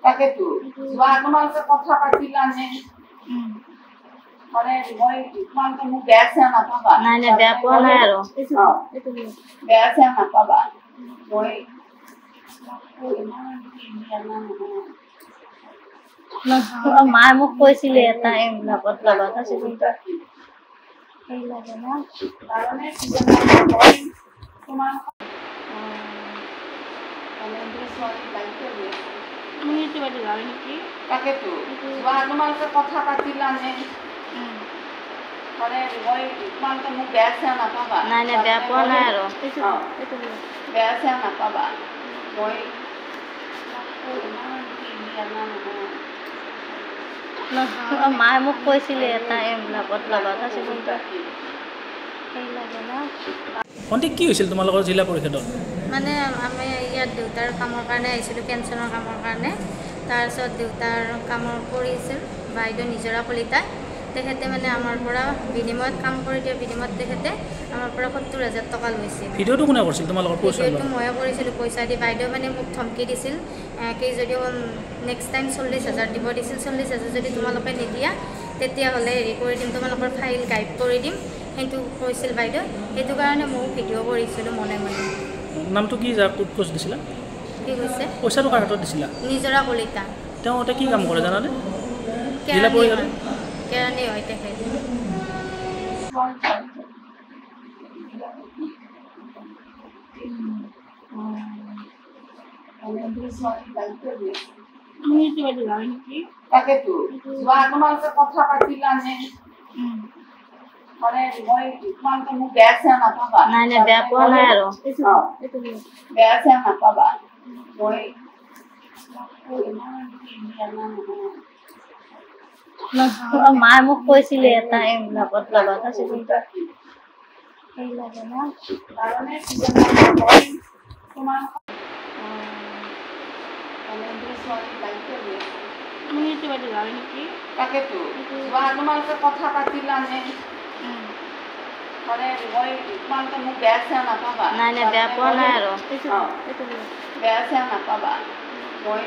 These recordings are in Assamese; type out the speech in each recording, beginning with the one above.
তাকেতো যোৱা তোমালোকে কথা পাতিলা নে মানে মই তোমালোকে মোক বেয়া চেয়া নাপাবা নাই নাই বেয়া পোৱা নাই আৰু বেয়া চেয়া নাপাবা মই মায়ে মোক কৈছিলে এটা এইবিলাকত লগত আছে কিন্তু সেই লাগে না কাৰণে তোমাৰ তাকেতো যোৱা তোমালোকে কথা পাতিলা নে মানে মই তোমালোকে মোক বেয়া চেয়া নাপাবা নাই নাই বেয়া পোৱা নাই আৰু বেয়া চেয়া নাপাবা মই মায়ে মোক কৈছিলে এটা এইবিলাকত লগত আছে কিন্তু সেই লাগে না ভণ্টি কি হৈছিল তোমালোকৰ জিলা পৰিষদত মানে আমি ইয়াত দেউতাৰ কামৰ কাৰণে আহিছিলোঁ পেঞ্চনৰ কামৰ কাৰণে তাৰপিছত দেউতাৰ কামৰ কৰিছিল বাইদেউ নিজৰা কলিতা তেখেতে মানে আমাৰ পৰা বিনিময়ত কাম কৰি দিয়া বিনিময়ত তেখেতে আমাৰ পৰা ৭০,০০০ টকা লৈছিল ভিডিঅ'টো কোনে কৰিছিল তোমালোকৰ ভিডিঅ'টো ময়ে কৰিছিলোঁ পইচা দি বাইদেউ মানে মোক ধমকি দিছিল কি যদি নেক্সট টাইম ৪০,০০০ দিব দিছিল ৪০,০০০ যদি তোমালোকে নিদিয়া তেতিয়াহ'লে হেৰি কৰি দিম তোমালোকৰ ফাইল গাইড কৰি দিম সেইটো কৈছিল বাইদেউ সেইটো কাৰণে ময়ো ভিডিঅ' কৰিছিলোঁ মনে মনে নামটো কি যাক উৎকোচ দিছিলা কি কৈছে পইচাটো কাৰ হাতত দিছিলা নিজৰা কলিতা তেওঁ কি কাম কৰে জানানে জিলা পৰিষদত কেৰাণী হয় তেখেত তাকেতো যোৱা তোমালোকে কথা পাতিলা নে মানে মই তোমালোকে মোক বেয়া চেয়া নাপাবা নাই নাই বেয়া পোৱা নাই আৰু বেয়া চেয়া নাপাবা মই মায়ে মোক কৈছিলে এটা এইবিলাকত লগত আছে কিন্তু সেই লাগে না কাৰণে তোমাৰ তাকেতো যোৱা তোমালোকে কথা পাতিলা নে মানে মই তোমালোকে মোক বেয়া চেয়া নাপাবা নাই নাই বেয়া পোৱা নাই আৰু বেয়া চেয়া নাপাবা মই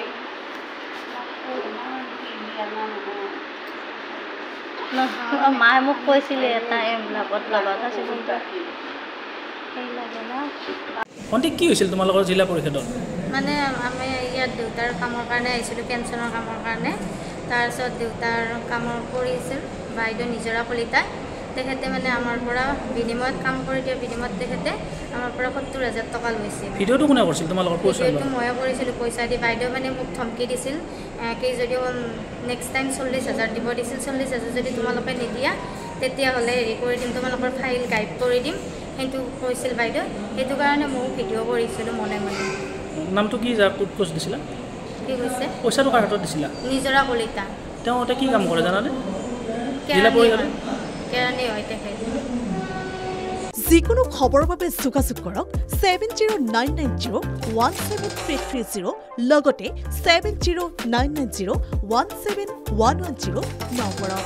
মায়ে মোক কৈছিলে এটা এইবিলাকত লগত আছে কিন্তু সেই লাগে না ভণ্টি কি হৈছিল তোমালোকৰ জিলা পৰিষদত মানে আমি ইয়াত দেউতাৰ কামৰ কাৰণে আহিছিলোঁ পেঞ্চনৰ কামৰ কাৰণে তাৰপিছত দেউতাৰ কামৰ কৰিছিল বাইদেউ নিজৰা কলিতা তেখেতে মানে আমাৰ পৰা বিনিময়ত কাম কৰি দিয়া বিনিময়ত তেখেতে আমাৰ পৰা ৭০,০০০ টকা লৈছিল ভিডিঅ'টো কোনে কৰিছিল তোমালোকৰ ভিডিঅ'টো ময়ে কৰিছিলোঁ পইচা দি বাইদেউ মানে মোক ধমকি দিছিল কি যদি নেক্সট টাইম ৪০,০০০ দিব দিছিল ৪০,০০০ যদি তোমালোকে নিদিয়া তেতিয়াহ'লে হেৰি কৰি দিম তোমালোকৰ ফাইল গাইড কৰি দিম সেইটো কৈছিল বাইদেউ সেইটো কাৰণে ময়ো ভিডিঅ' কৰিছিলোঁ মনে মনে নামটো কি যাক উৎকোচ দিছিলা কি কৈছে পইচাটো কাৰ হাতত দিছিলা নিজৰা কলিতা তেওঁ কি কাম কৰে জানানে জিলা পৰিষদত কেৰাণী হয় তেখেত যিকোনো খবৰৰ বাবে যোগাযোগ কৰক 7099017330 লগতে 7099017110 নম্বৰত।